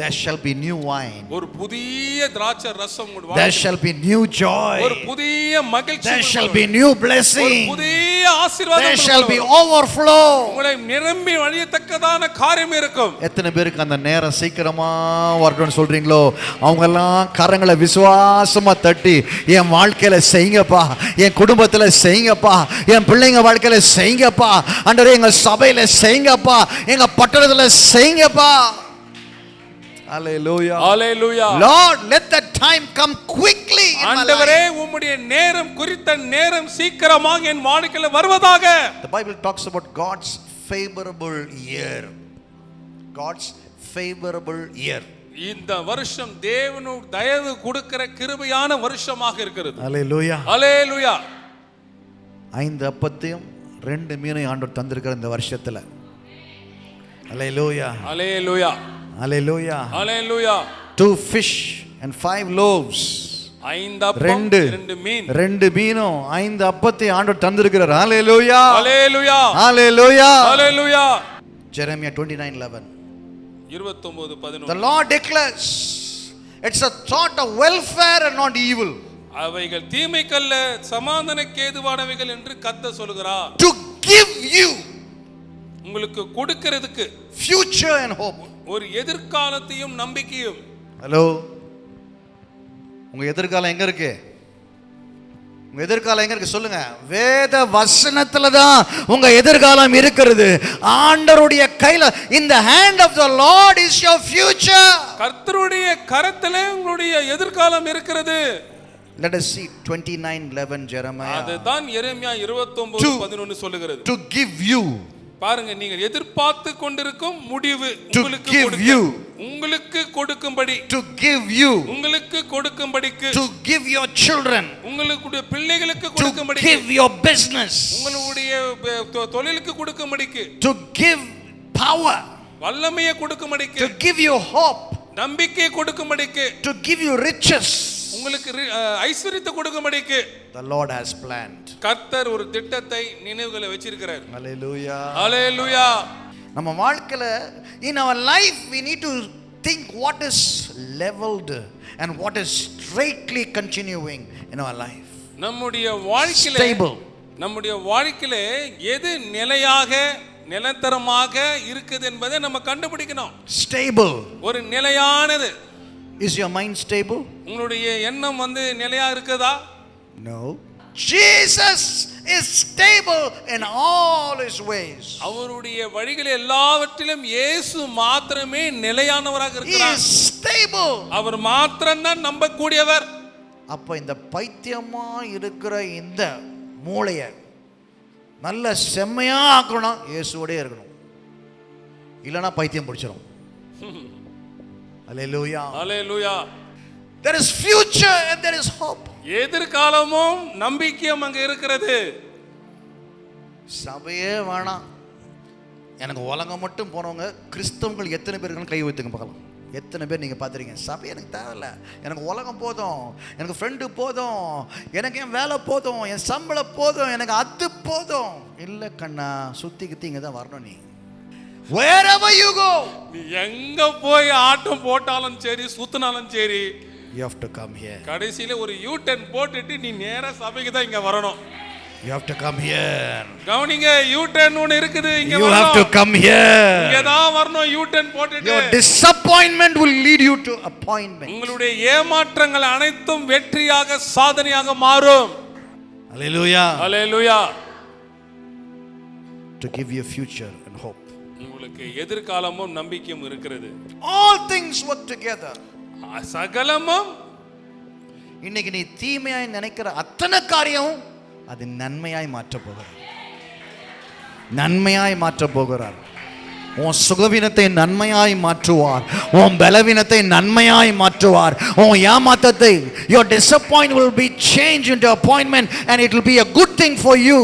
there shall be new wine, ஒரு புதிய திராட்சை ரசம் there shall be new joy, ஒரு புதிய மகிழ்ச்சி, there shall be new blessing, புதிய ஆசீர்வாதம், there shall be overflow. உங்களை நிரம்பி வழியத்தக்கதான காரியம் இருக்கும். எத்தனை பேருக்கு அந்த நேரம் சீக்கிரமா வரணும்னு சொல்றீங்களோ அவங்க எல்லாம் கரங்களை விசுவாசமா தட்டி என் வாழ்க்கையில செய்யுங்கப்பா, என் குடும்பத்துல செய்யுங்கப்பா, என் பிள்ளைங்க வாழ்க்கையில செய்யுங்கப்பா, ஆண்டவரே எங்க சபையில செய்யுங்கப்பா, எங்க பட்டணத்துல செய்யுங்கப்பா. Hallelujah. Hallelujah. Lord, let that time come quickly in my ஆண்டவரே life. உம்முடைய நேரம் குறித்த நேரம் சீக்கிரமாக என் வாழ்க்கையில வருவதாக. The Bible talks about God's favorable year. God's favorable year. இந்த வருஷம் தேவனு தயவு கொடுக்கிற கிருபையான வருஷமாக இருக்கிறது. Hallelujah. Hallelujah. 5 அப்பத்தையும் 2 மீனையும் ஆண்டவர் தந்திருக்கிற இந்த வருஷத்துல. Hallelujah. Hallelujah. Hallelujah. Hallelujah. 2 fish and 5 loaves. 5 அப்பம் 2 மீன். 2 மீனும் 5 அப்பத்தையும் ஆண்டவர் தந்திருக்கிறார். Hallelujah. Hallelujah. Hallelujah. Hallelujah. Jeremiah 29:11. 29:11. The Lord declares it's a thought of welfare and not evil. அவைகள் தீமைக்கல்ல சமாதானக்கு ஏதுவானவைகள் என்று கர்த்தர் சொல்கிறார். To give you உங்களுக்கு கொடுக்கிறதுக்கு future and hope. ஒரு எதிர்காலத்தையும் நம்பிக்கையும். ஹலோ, உங்க எதிர்காலம் எங்க இருக்கு? உங்க எதிர்காலம் எங்க இருக்கு சொல்லுங்க. வேத வசனத்துல தான் உங்க எதிர்காலம் இருக்கிறது. ஆண்டவருடைய கையில, in the hand of the Lord is your future. கர்த்தருடைய கரத்திலே உங்களுடைய எதிர்காலம் இருக்கிறது. Let us see 29:11 Jeremiah. அதுதான் எரேமியா 29:11 சொல்லுகிறது. To give you, பாருங்க, நீங்கள் எதிர்பார்த்து கொண்டிருக்கும் முடிவு உங்களுக்கு கொடுக்கும்படி, to give you, உங்களுக்கு கொடுக்கும்படிக்கு, to give your children, உங்களுடைய பிள்ளைகளுக்கு to கொடுக்கும்படி, give your business, உங்களுடைய தொழிலுக்கு கொடுக்கும்படிக்கு, to give power, வல்லமையை கொடுக்கும்படிக்கு, to give you hope, நம்பிக்கையை கொடுக்கும்படிக்கு, to give you riches. உங்களுக்கு ஐஸ்வரியத்தை கொடுக்கும்படிக்கு The Lord has planned. கர்த்தர் ஒரு திட்டத்தை நினைவுகளை வச்சிருக்கிறார். Hallelujah. Hallelujah. நம்ம வாழ்க்கையில, in our life we need to think what is leveled and what is straightly continuing in our life. நம்முடைய வாழ்க்கையில, Stable. நம்முடைய வாழ்க்கையில எது நிலையாக நிலத்தரமாக இருக்குது என்பதை நம்ம கண்டுபிடிக்கணும். Stable. ஒரு நிலையானது. Is your mind stable? உங்களுடைய எண்ணம் வந்து நிலையா இருக்குதா? No. Jesus is stable in all his ways. அவருடைய வழிகள் எல்லாவற்றிலும் இயேசு மாத்திரமே நிலையானவராக He இருக்கிறார். is stable. அவர் மாத்திரம்தான் நம்பக்கூடியவர். அப்ப இந்த பைத்தியமா இருக்கிற இந்த மூளைய நல்ல செம்மையா ஆக்கணும், இயேசுவோடே இருக்கணும். இல்லனா பைத்தியம் பிடிச்சிரும். Hallelujah. Hallelujah. There is future and there is hope. எதிர்காலமும் நம்பிக்கையும் அங்க இருக்கிறது. சபையே வேணாம், எனக்கு உலகம் மட்டும் போனவங்க கிறிஸ்தவங்கள் எத்தனை பேர் இருக்காங்க கை வைத்துங்க பார்க்கலாம். எத்தனை பேர் நீங்கள் பார்த்துருக்கீங்க, சபை எனக்கு தேவையில்ல, எனக்கு உலகம் போதும், எனக்கு ஃப்ரெண்டு போதும், எனக்கு என் வேலை போதும், என் சம்பளம் போதும், எனக்கு அது போதும். இல்லை கண்ணா, சுற்றி கித்தி இங்கே தான் வரணும். நீ wherever you go, நீ எங்க போய் ஆட்டம் போட்டாலும் சரி, சுத்தினாலும் சரி, you have to come here. கடைசியில ஒரு U-turn போட்டுட்டு நீ நேரா சபைக்கு தான் இங்க வரணும். You have to come here. கவனிங்க, U-turn ஒன்னு இருக்குது, இங்க You வரணும். have to come here. இங்க தான் வரணும். U-turn போட்டுட்டு Your disappointment will lead you to appointment. உங்களுடைய ஏமாற்றங்கள் அனைத்தும் வெற்றியாக, சாதனையாக மாறும். Hallelujah. Hallelujah. To give you a future and hope. உங்களுக்கு எதிர்காலமும் நம்பிக்கையும் இருக்கிறது. All things work together. சகலமும், இன்னைக்கு நீ தீமையாய் நினைக்கிற அத்தனை காரியம் அது நன்மையாய் மாற்ற போகிறார். நன்மையாய் மாற்ற போகிறார். உன் சுகவீனத்தை நன்மையாய் மாற்றுவார். உன் பலவீனத்தை நன்மையாய் மாற்றுவார். உன் ஏமாற்றத்தை, your disappointment will be changed into appointment and it will be a good thing for you.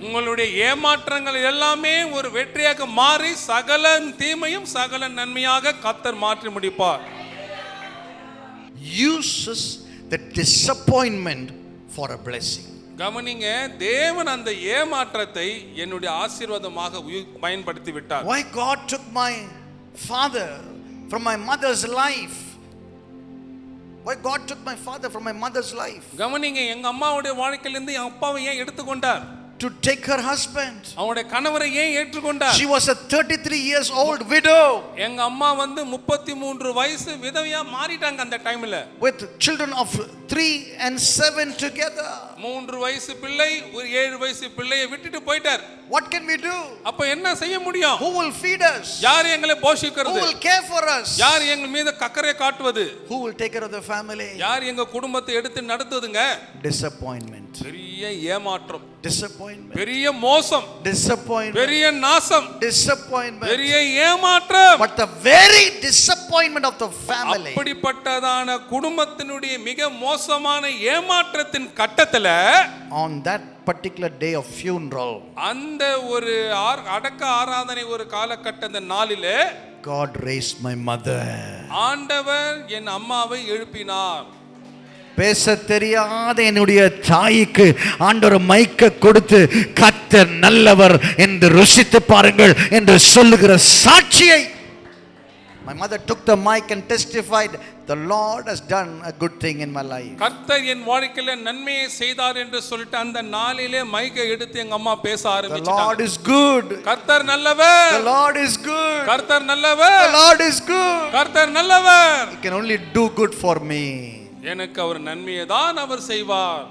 உங்களுடைய ஏமாற்றங்கள் எல்லாமே ஒரு வெற்றியாக மாறி சகல தீமையும் சகல நன்மையாக கர்த்தர் மாற்றி முடிப்பார். Uses the disappointment for a blessing. கவனிங்க, தேவன் அந்த ஏமாற்றத்தை என்னுடைய ஆசீர்வாதமாக பயன்படுத்தி விட்டார். Why God took my father from my mother's life? Why God took my father from my mother's life? கவனிங்க, எங்க அம்மாவுடைய வாழ்க்கையிலிருந்து என் அப்பாவை ஏன் எடுத்துக்கொண்டார்? To take her husband. அவருடைய கணவரை ஏன் ஏற்றுக்கொண்டார்? She was a 33 years old widow. எங்க அம்மா வந்து 33 வயசு விதவையா மாறிட்டாங்க அந்த டைம்ல. With children of 3 and 7 together. 3 வயசு பிள்ளை, ஒரு 7 வயசு பிள்ளையை விட்டுட்டு போயிட்டார். What can we do? அப்ப என்ன செய்ய முடியும்? Who will feed us? யார் எங்களை போஷிக்கிறது? Who will care for us? யார் எங்கள் மீது கக்கரை காட்டுவது? Who will take care of the family? யார் எங்க குடும்பத்தை எடுத்து நடத்துதுங்க? Disappointment. பெரிய ஏமாற்றம், Disappointment. பெரிய மோசம், Disappointment. பெரிய நாசம், Disappointment. பெரிய ஏமாற்றம். But the very disappointment of the family. அப்படிப்பட்டதான குடும்பத்தினுடைய மிக மோசமான ஏமாற்றத்தின் கட்டத்துல, On that particular day of funeral, அந்த ஒரு அடக்க ஆராதனை ஒரு காலகட்ட அந்த நாளிலே, God raised my mother. ஆண்டவர் என் அம்மாவை எழுப்பினார். பேச தெரியாத என்னுடைய தாய்க்கு ஆண்டவர் மைக்க கொடுத்து கர்த்தர் நல்லவர் என்று ருசித்து பாருங்கள் என்று சொல்லுகிற சாட்சியை, my mother took the mic and testified, the Lord has done a good thing in my life. கர்த்தர் என் வாழ்க்கையில நன்மையை செய்தார் என்று சொல்லிட்டு அந்த நாளிலே மைக்கை எடுத்து எங்க அம்மா பேச The ஆரம்பிச்சாங்க. Lord is good. கர்த்தர் நல்லவர். The Lord is good. கர்த்தர் நல்லவர். The Lord is good. கர்த்தர் நல்லவர். He can only do good for me. எனக்கு அவர் நன்மையை தான் அவர் செய்வார்.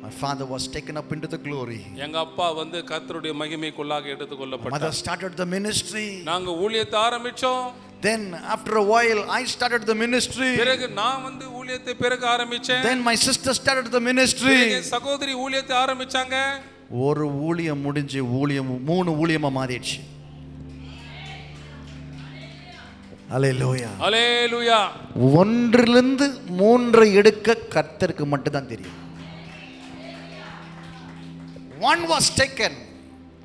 My father was taken up into the glory. எங்க அப்பா வந்து கர்த்தருடைய மகிமைக்குள்ளாக எடுத்துக்கொள்ளப்பட்டார். Mother started the ministry. நாங்க ஊழியத்தை ஆரம்பிச்சோம். Then after a while I started the ministry. பிறகு நான் வந்து ஊழியத்தை பிறகு ஆரம்பிச்சேன். Then my sister started the ministry. என் சகோதரி ஊழியத்தை ஆரம்பிச்சாங்க. ஒரு ஊழியம் முடிஞ்சு ஊழியம் 3 ஊழியமா மாறிடுச்சு. அல்லேலூயா. அல்லேலூயா. ஒன்றிலிருந்து 3 எடுக்க கர்த்தருக்கு மட்டும் தான் தெரியும். 1 was taken,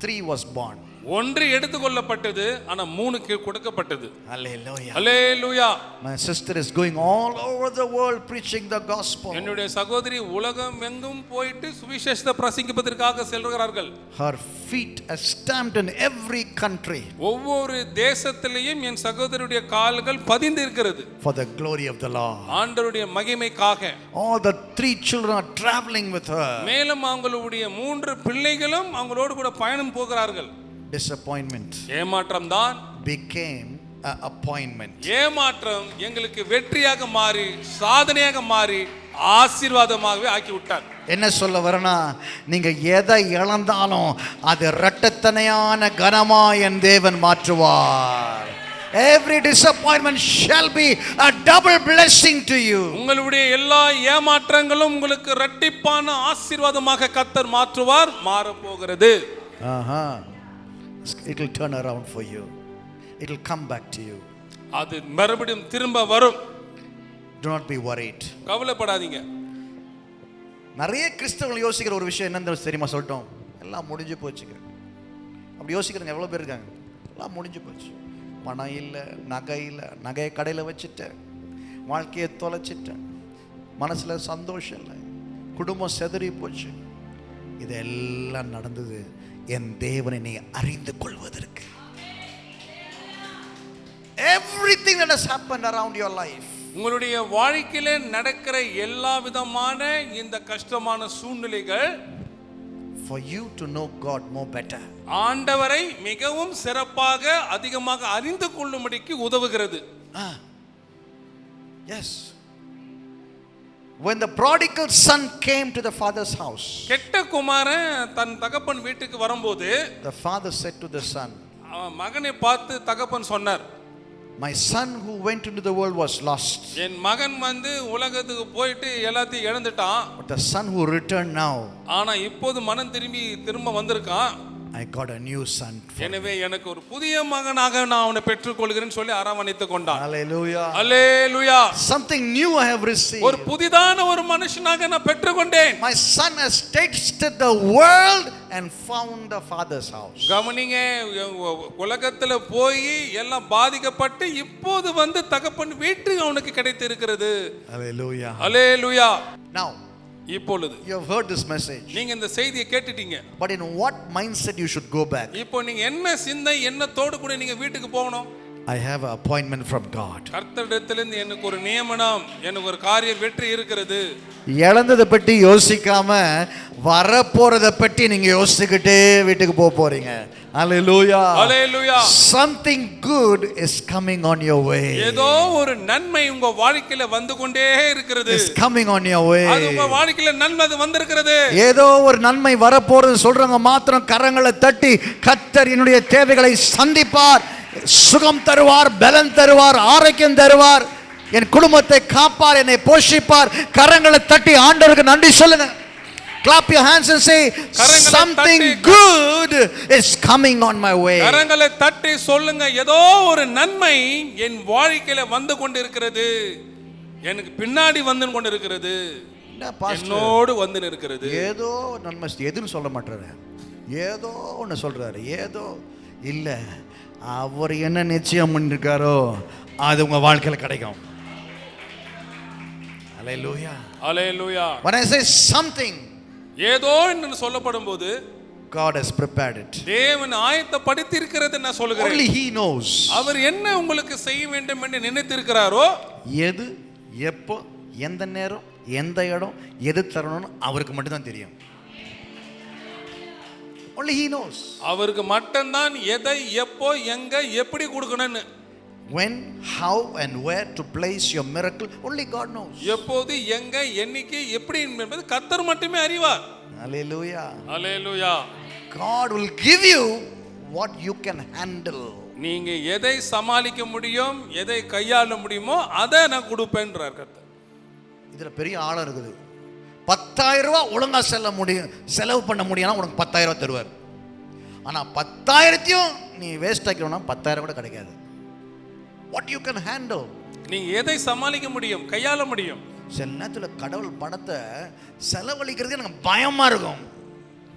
3 was born. 1 எடுத்துக்கொள்ளப்பட்டது, ஆனா 3 கொடுக்கப்பட்டது. Hallelujah. Hallelujah. My sister is going all over the world preaching the gospel. என்னுடைய சகோதரி உலகம் எங்கும் போயிட்டு சுவிசேஷத்தை பிரசங்கிப்பதற்காக செல்கிறார்கள். Her feet are stamped in every country. ஒவ்வொரு தேசத்திலேயும் என் சகோதரியுடைய கால்கள் பதிந்து இருக்கிறது. For the glory of the Lord. ஆண்டவருடைய மகிமைக்காக. All the 3 children are traveling with her. மேலும் அவங்களுடைய 3 பிள்ளைகளும் அவங்களோடு கூட பயணம் போகிறார்கள். Disappointment ஏமாற்றம் தான் became an appointment. ஏமாற்றம் எங்களுக்கு வெற்றியாக மாறி, சாதனையாக மாறி, ஆசீர்வாதமாகவே ஆக்கி விட்டார். என்ன சொல்ல வரனா, நீங்க எதை இழந்தாலும் அது இரட்டத்தனையான கனமா என் தேவன் மாற்றுவார். Every disappointment shall be a double blessing to you. உங்களுடைய எல்லா ஏமாற்றங்களும் உங்களுக்கு இரட்டிப்பான ஆசீர்வாதமாக கர்த்தர் மாற்றுவார், மாற போகிறது. It will turn around for you. It will come back to you. அது மறுபடியும் திரும்ப வரும். Do not be worried. கவலைப்படாதீங்க. நிறைய கிறிஸ்தவர்கள் யோசிக்கிற ஒரு விஷயம் என்னன்னு தெரியுமா சொல்லிட்டோம், எல்லாம் முடிஞ்சு போச்சுங்க. அப்படி யோசிக்கிறவங்க எவ்வளோ பேர் இருக்காங்க? எல்லாம் முடிஞ்சு போச்சு, பணம் இல்லை, நகை இல்லை, நகையை கடையில் வச்சுட்டேன், வாழ்க்கையை தொலைச்சிட்டேன், மனசில் சந்தோஷம் இல்லை, குடும்பம் செதறி போச்சு. இதெல்லாம் நடந்தது என் தேவனை நீ அறிந்து கொள்வதற்கு. Everything that has happened around your life, உங்களுடைய வாழ்க்கையில நடக்கிற எல்லா விதமான இந்த கஷ்டமான சூழ்நிலைகள் for you to know God more better. ஆண்டவரை மிகவும் சிறப்பாக அதிகமாக அறிந்து கொள்ளும்படிக்கு உதவுகிறது. Yes. When the prodigal son came to the father's house, கெட்ட குமாரன் தன் தகப்பன் வீட்டுக்கு வரும்போது the father said to the son, மகனை பார்த்து தகப்பன் சொன்னார், my son who went into the world was lost, என் மகன் உலகத்துக்கு போயிட்டு எல்லாத்தையும் இழந்துட்டான், but the son who returned now, ஆனா இப்போது மனம் திரும்ப வந்திருக்கான், I got a new son. எனவே எனக்கு ஒரு புதிய மகனாக நான் அவனை பெற்றுக்கொள்கிறேன்னு சொல்லி அரவணைத்துக் கொண்டான். Hallelujah. Hallelujah. Something new I have received. ஒரு புதிதான ஒரு மனுஷனாக நான் பெற்றுக்கொண்டேன். My son has tasted the world and found the father's house. கவனிங்க, உலகத்துல போய் எல்லாம் பாதிக்கப்பட்டு இப்போது தகப்பன் வீட்டு அவனுக்கு கிடைத்து இருக்கிறது. Hallelujah. Hallelujah. Now இப்பொழுது you have heard this message, நீங்க இந்த செய்தியை கேட்டுட்டீங்க. but in what mindset you should go back? இப்போ நீங்க என்ன சிந்தை எண்ணத்தோடு கூட நீங்க வீட்டுக்கு போகணும்? I have an appointment from God. கர்த்தரிடத்திலிருந்து எனக்கு ஒரு நியமனம், எனக்கு ஒரு காரிய வெற்றி இருக்கிறது. இழந்ததை பற்றி யோசிக்காம வரப்போறதை பற்றி நீங்க யோசிச்சுக்கிட்டே வீட்டுக்கு போறீங்க. Hallelujah. Hallelujah. Something good is coming on your way. ஏதோ ஒரு நன்மை உங்க வாழ்க்கையில வந்து கொண்டே இருக்கிறது. Is coming on your way. அது உங்க வாழ்க்கையில நன்மை வந்திருக்கிறது. ஏதோ ஒரு நன்மை வரப்போறது சொல்றவங்க மாத்திரம் கரங்களை தட்டி, கர்த்தர் என்னுடைய தேவைகளை சந்திப்பார், சுகம் தருவார், பலன் தருவார், ஆரோக்கியம் தருவார், என் குடும்பத்தை காப்பார், என்னை போஷிப்பார். கரங்களை தட்டி ஆண்டவருக்கு நன்றி சொல்லுங்க. Clap your hands and say, something good is coming on my way. கரங்களை தட்டி சொல்லுங்க, ஏதோ ஒரு நன்மை என் வாழ்க்கையில வந்து கொண்டிருக்கிறது, எனக்கு பின்னாடி வந்து கொண்டிருக்கிறது, என்னோடு வந்து இருக்கிறது. ஏதோ நன்மை எதுன்னு சொல்ல மாட்டாரு, ஏதோ ஒன்று சொல்றாரு. ஏதோ இல்லை, அவர் என்ன நிச்சயம் பண்ணிருக்காரோ அது உங்க வாழ்க்கையில கிடைக்கும். Hallelujah. Hallelujah. When I say something, ஏதோ என்று சொல்லப்படும் போது God has prepared it. தேவன் ஆயத்தப்படுத்தி இருக்கிறது நான் சொல்கிறேன். Only he knows. அவர் என்ன உங்களுக்கு செய்ய வேண்டும் என்று நினைத்திருக்கிறாரோ, எது எப்போ எந்த நேரம் எந்த இடம் எது தரணும்னு அவருக்கு மட்டும் தான் தெரியும். Only he knows. அவருக்கு மட்டும்தான் எதை எப்போ எங்க எப்படி கொடுக்கணும்னு, when, how and where to place your miracle, only God knows. எப்போது எங்க என்னைக்கு எப்படி என்பது கர்த்தர் மட்டுமே அறிவார். Hallelujah. Hallelujah. God will give you what you can handle. நீங்க எதை சமாளிக்க முடியும், எதை கையாள முடியுமோ அதை நான் கொடுப்பேன்றார் கர்த்தர். இதுல பெரிய ஆழம் இருக்குது. 10,000 ரூபாய் ஒழுங்கா செலவு பண்ண முடியும்னா உனக்கு 10,000 ரூபாய் தருவார். ஆனா 10,000த்தையும் நீ வேஸ்ட் ஆக்கினா 10,000 கூட கிடைக்காது. What you can handle. நீங்க எதை சமாளிக்க முடியும், கையாள முடியும். சில நேரத்தில் கடவுள் பணத்தை செலவழிக்கிறதுக்கு எனக்கு பயமா இருக்கும்.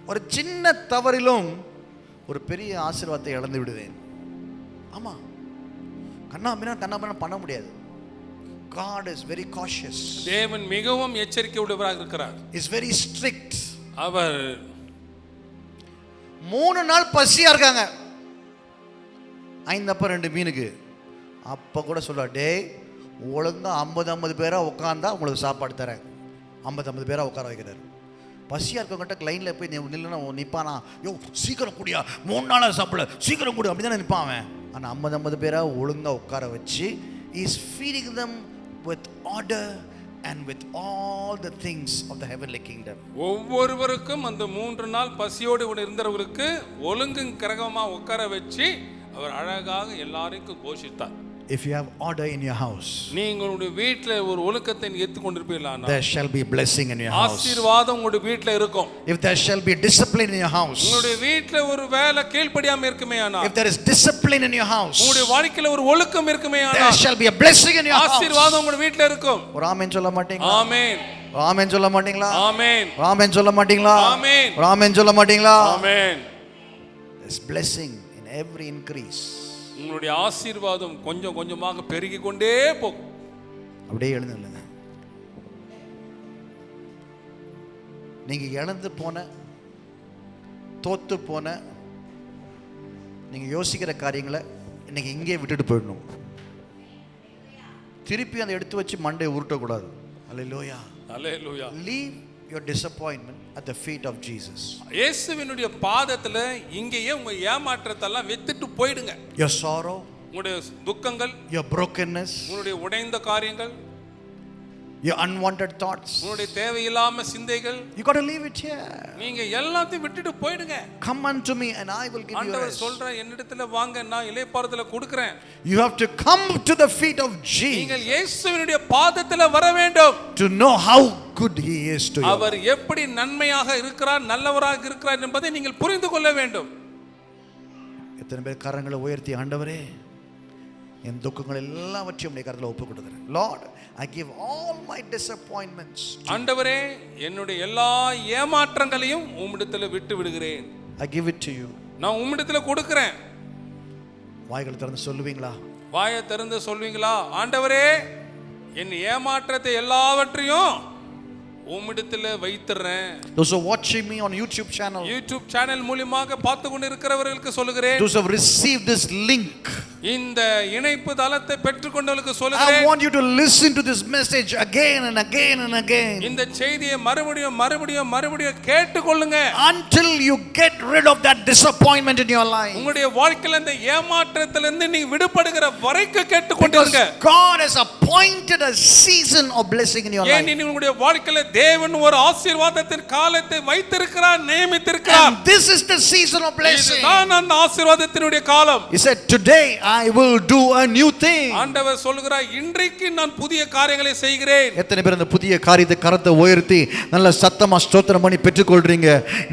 ஒரு சின்ன தவறிலும் ஒரு பெரிய ஆசீர்வாதத்தை இழந்து விடுவேன். ஆமா, கண்ணாபின்னா பண்ண முடியாது. God is very cautious. தேவன் மிகவும் எச்சரிக்கை உடையவராக இருக்கிறார். Is very strict. அவர் 3 நாள் பசியா இருக்காங்க. 5 அப்ப 2 மீனுக்கு. அப்ப கூட சொல்ல, டேய் ஒழுங்கா 50 பேரா உட்காந்தா உங்களுக்கு சாப்பாடு தரேன். 50 பேரா உட்கார வைக்கிறாரு. பசியா இருக்கவங்கிட்ட லைன்ல போய் நில்லுன்னா நிப்பானா, யோ சீக்கிரம் குடியா, 3 நாளா சாப்பிடல, சீக்கிரம் குடி, அப்படிதானே நிற்பான் அவன். ஆனா 50 பேரா ஒழுங்கா உட்கார வச்சு is feeding them with order and with all the things of the heavenly kingdom. ஒவ்வொருவருக்கும் அந்த 3 நாள் பசியோடு இருந்தவருக்கு ஒழுங்கு கிரகமா உட்கார வச்சு அவர் அழகாக எல்லாருக்கும் போஷித்தார். If you have order in your house, நீங்களுடைய வீட்ல ஒரு ஒழுக்கத்தை ஏத்துக்கொண்டிருப்பீர்களானா, there shall be blessing in your house. ஆசீர்வாதம் உங்களுடைய வீட்ல இருக்கும். If there shall be discipline in your house, உங்களுடைய வீட்ல ஒரு வேளை கீழ்ப்படியாம இருக்குமேயானா, if there is discipline in your house, உங்களுடைய வாழ்க்கையில ஒரு ஒழுக்கம் இருக்குமேயானா, there shall be a blessing in your house. ஆசீர்வாதம் உங்களுடைய வீட்ல இருக்கும். ஒரு ஆமென் சொல்ல மாட்டீங்களா? ஆமென். ஆமென் சொல்ல மாட்டீங்களா? ஆமென். ஆமென் சொல்ல மாட்டீங்களா? ஆமென். ஆமென் சொல்ல மாட்டீங்களா? ஆமென். There's blessing in every increase. உங்களுடைய ஆசீர்வாதம் கொஞ்சம் கொஞ்சமாக பெருகி கொண்டே போகும். அப்படியே எழுந்துங்க. நீங்க இழந்து போன, தோத்து போன, நீங்க யோசிக்கிற காரியங்களை இன்னைக்கு இங்கே விட்டுட்டு போயிடணும். திருப்பி அதை எடுத்து வச்சு மண்டையை உருட்டக்கூடாது. அல்லேலூயா, அல்லேலூயா. Leave your disappointment at the feet of Jesus. இயேசுவினுடைய பாதத்துல இங்கேயே உங்க ஏமாற்றத்தை எல்லாம் வெத்திட்டு போயிடுங்க. Your sorrow, உங்களுடைய துக்கங்கள், your brokenness, உங்களுடைய உடைந்த காரியங்கள், your unwanted thoughts, உங்களுடைய தேவையில்லாம சிந்தைகள், you got to leave it here. நீங்க எல்லாத்தையும் விட்டுட்டு போயிடுங்க. Come unto me and I will give you ஆண்டவர் rest. சொல்ற என்னிடத்துல வாங்க, நான் இளைப்பாறுதல கொடுக்கிறேன். You have to come to the feet of நீங்கள் Jesus இயேசுவினுடைய பாதத்துல வர வேண்டும். to know how good he is to you. அவர் எப்படி நன்மையாக இருக்கிறார், நல்லவராக இருக்கிறார் என்பதை நீங்கள் புரிந்து கொள்ள வேண்டும். எத்தனை பேர் கரங்களை உயர்த்தி, ஆண்டவரே என் துக்கங்கள் எல்லாவற்றையும் உம்முடைய கரத்துல ஒப்பு கொடுக்கிறேன். Lord, I give all my disappointments. ஆண்டவரே, என்னுடைய எல்லா ஏமாற்றங்களையும் உம்மிடத்துல விட்டு விடுகிறேன். I give it to you. நான் உம்மிடத்துல கொடுக்கிறேன். வாய்களை திறந்து சொல்லுவீங்களா? வாயை திறந்து சொல்வீங்களா? ஆண்டவரே, என் ஏமாற்றத்தை எல்லாவற்றையும் உம்மிடத்துல வைத்துறேன். Those who are watching me on YouTube channel, YouTube channel மூலமாக பார்த்து கொண்டு இருக்கிறவர்களுக்கு சொல்லுகிறேன், those who have received this link, இந்த இணைப்பு தளத்தை பெற்றுக்கொண்டவர்களுக்கு I சொல்லுகிறேன், want you to listen to this message again and again and again இந்த செய்தியை மறுபடியும் மறுபடியும் மறுபடியும் கேட்டுக்கொள்ளுங்க. until you get rid of that disappointment in your life. உங்களுடைய வாழ்க்கையில இந்த ஏமாற்றத்திலிருந்து நீ விடுபடுகிற வரைக்கும் கேட்டுக்கொண்டிருங்க. Because God has appointed a season of blessing in your life. ஏன் உங்களுடைய வாழ்க்கையில தேவன் ஒரு ஆசீர்வாதத்தின் காலத்தை வைத்திருக்கிறார், நியமித்திருக்கிறார். And this is the season of blessing. இதுதான் அந்த ஆசீர்வாதத்தினுடைய காலம். He said, today I will do a new thing. ஆண்டவர் சொல்கிறார், இன்றைக்கு நான் புதிய காரியங்களை செய்கிறேன். எத்தனை பேர் அந்த புதிய காரியத்தை கரத்தை உயர்த்தி நல்ல சத்தமா ஸ்தோத்திரம் பண்ணி பெற்றுக்கொள்றீங்க?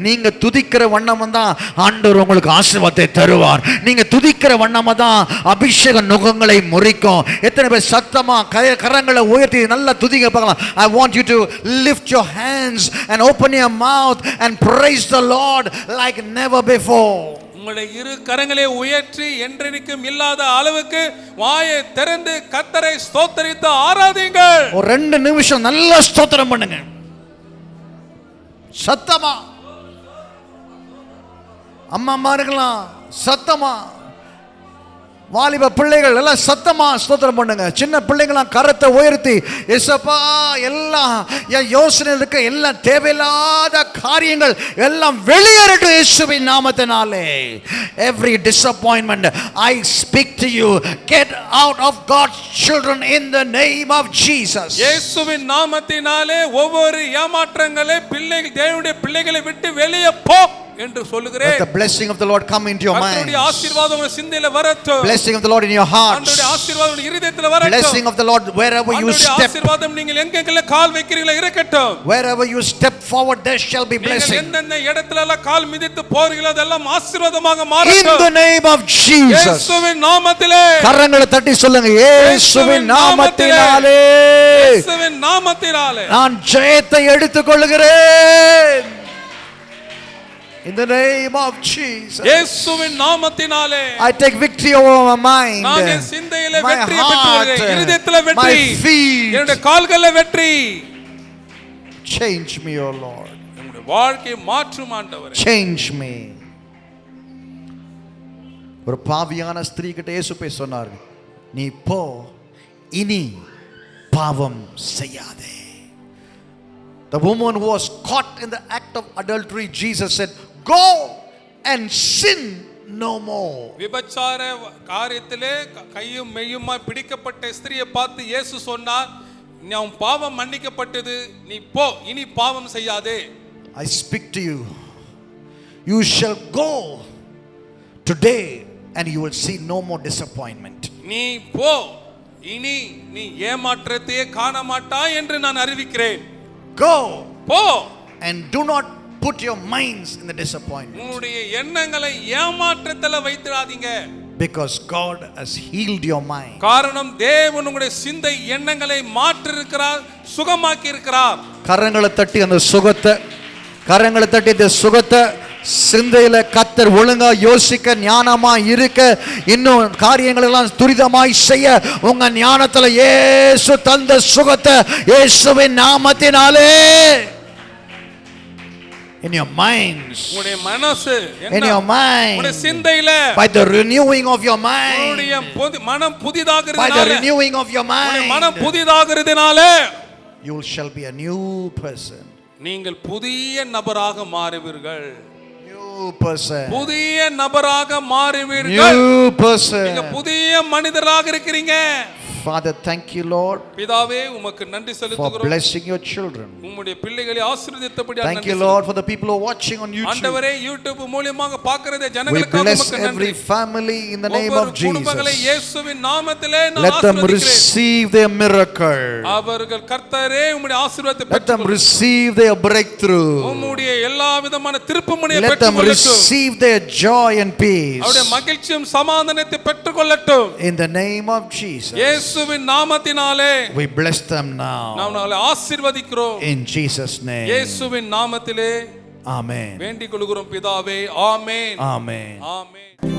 நீங்க துதிக்கிற வண்ணமா தான் ஆண்டவர் உங்களுக்கு ஆசீர்வாதத்தை தருவார். நீங்க துதிக்கிற வண்ணமா தான் அபிஷேக நுகங்களை முறிக்கும். எத்தனை பேர் சத்தமா கரங்களை உயர்த்தி நல்ல துதிக்க பார்க்கலாம்? I want you to lift your hands and open your mouth and praise the Lord like never before. உங்களுடைய இரு கரங்களை உயர்த்தி என்றென்றைக்கும் இல்லாத அளவுக்கு வாயை திறந்து கர்த்தரை ஸ்தோத்திரித்து ஆராதிங்கள். ஒரு 2 நிமிஷம் நல்ல ஸ்தோத்திரம் பண்ணுங்க சத்தமா. அம்மா இருக்கலாம் சத்தமா, வாலிப பிள்ளைகள் எல்லாம் சத்தமா ஸ்தோத்திரம் பண்ணுங்க. சின்ன பிள்ளைங்களாம் கரத்தை உயர்த்தி, இயேசப்பா எல்லாம் என் யோசனையில் இருக்க எல்லாம் தேவையில்லாத காரியங்கள் எல்லாம் வெளியேறட்டும் இயேசுவின் நாமத்தினாலே. Every disappointment I speak to you, get out of God's children in the name of Jesus. இயேசுவின் நாமத்தினாலே ஒவ்வொரு ஏமாற்றங்களை பிள்ளைகள், தேவனுடைய பிள்ளைகளை விட்டு வெளியே போ என்று சொல்லுகிறேன். Let the blessing of the Lord come into your mind. கர்த்தருடைய ஆசீர்வாதம் உங்க சிந்தையில வரட்டும். Blessing of the Lord in your heart. ஆண்டவருடைய ஆசீர்வாதம் உங்க இருதயத்தில வரட்டும். Blessing of the Lord wherever you step. ஆண்டவருடைய ஆசீர்வாதம் நீங்கள் எங்கெங்கெல்லாம் கால் வைக்கிறீங்களோ இருக்கட்டும். Wherever you step forward there shall be blessing. நீங்கள் எந்தெந்த இடத்துல எல்லாம் கால் மிதித்து போறீங்களோ அதெல்லாம் ஆசீர்வாதமாக மாறட்டும். In the name of Jesus. இயேசுவின் நாமத்திலே கரங்களை தட்டி சொல்லுங்க, இயேசுவின் நாமத்தினாலே, இயேசுவின் நாமத்தினாலே நான் ஜெயத்தை எடுத்துக்கொள்கிறேன். In the name of Jesus. இயேசுவின் நாமத்தினாலே I take victory over my mind, நான் என் சிந்தையிலே my வெற்றியை heart, பெற்றுக்கொள்கிறேன். இருதயத்திலே வெற்றி, my feet. என்னுடைய கால்களிலே வெற்றி. Change me, O Lord. நம்முடைய வாழ்க்கையை மாற்றும் ஆண்டவரே. Change me. ஒரு பாவியான ஸ்திரீ கிட்ட இயேசு போய் சொன்னார், நீ போ, இனி பாவம் செய்யாதே. The woman who was caught in the act of adultery, Jesus said, go and sin no more. விபச்சார காரியத்திலே கையும் மெய்யுமா பிடிக்கப்பட்ட ஸ்திரியை பார்த்து இயேசு சொன்னார், நீ பாவம் மன்னிக்கப்பட்டது, நீ போ, இனி பாவம் செய்யாதே. I speak to you, you shall go today and you will see no more disappointment. நீ போ, இனி நீ ஏமாற்றத்தையே காண மாட்டாய் என்று நான் அறிவிக்கிறேன். Go, போ, and do not put your minds in the disappointment. உங்களுடைய எண்ணங்களை ஏமாற்றத்துல வைத்திராதீங்க. Because God has healed your mind. காரணம் தேவன் உங்களுடைய சிந்தை எண்ணங்களை மாற்றி இருக்கிறார், சுகமாக்கி இருக்கிறார். கரங்களை தட்டி அந்த சுகத்தை, கரங்களை தட்டி இந்த சுகத்தை சிந்தையில கத்தர் ஒழுங்கா யோசிக்க, ஞானமா இருக்க, இன்னும் காரியங்கள் எல்லாம் துரிதமாய் செய்ய உங்க ஞானத்துல இயேசு தந்த சுகத்தை இயேசுவின் நாமத்தினாலே in your minds, உங்களுடைய மனசு in your mind, உங்களுடைய சிந்தையில by the renewing of your mind, உங்களுடைய மனம் by the புதிதாகிறதுனால, renewing of your உங்களுடைய மனம் mind, புதிதாகிறதுனால you shall be a new person. நீங்கள் புதிய நபராக மாறுவீர்கள். New person. புதிய நபராக மாறுவீர்கள். New நீங்க person. புதிய மனிதராக இருக்கிறீங்க. Father, thank you, Lord, பிதாவே உமக்கு நன்றி for செலுத்துகிறோம். blessing your children. உம்முடைய பிள்ளைகளை ஆசீர்வதித்தபடி Thank நன்றி you, Lord, for the people who are watching on YouTube. ஆண்டவரே யூடியூப் மூலமாக பார்க்கிற We ஜனங்களுக்காக bless உமக்கு நன்றி. every family in the name ஒவ்வொரு of குடும்பங்களை Jesus. இயேசுவின் நாமத்திலே நான் Let them ஆசீர்வதிக்கிறேன். receive their miracle. அவர்கள் கர்த்தரே உம்முடைய ஆசீர்வாதத்தை Let them பெற்றுக்கொள்ளட்டும். receive their breakthrough. உம்முடைய எல்லா விதமான திருப்புமுனையை Let them பெற்றுக்கொள்ளட்டும். receive their joy and peace. அவருடைய மகிழ்ச்சியும் சமாதானத்தை பெற்றுக்கொள்ளட்டும். In the name of Jesus. இயேசுவின் நாமத்தினாலே We bless them now. நாம் அவர்களை ஆசீர்வதிக்கிறோம். In Jesus' name. இயேசுவின் நாமத்திலே Amen. வேண்டிக் கொள்கிறோம் பிதாவே. ஆமென். Amen. ஆமென்.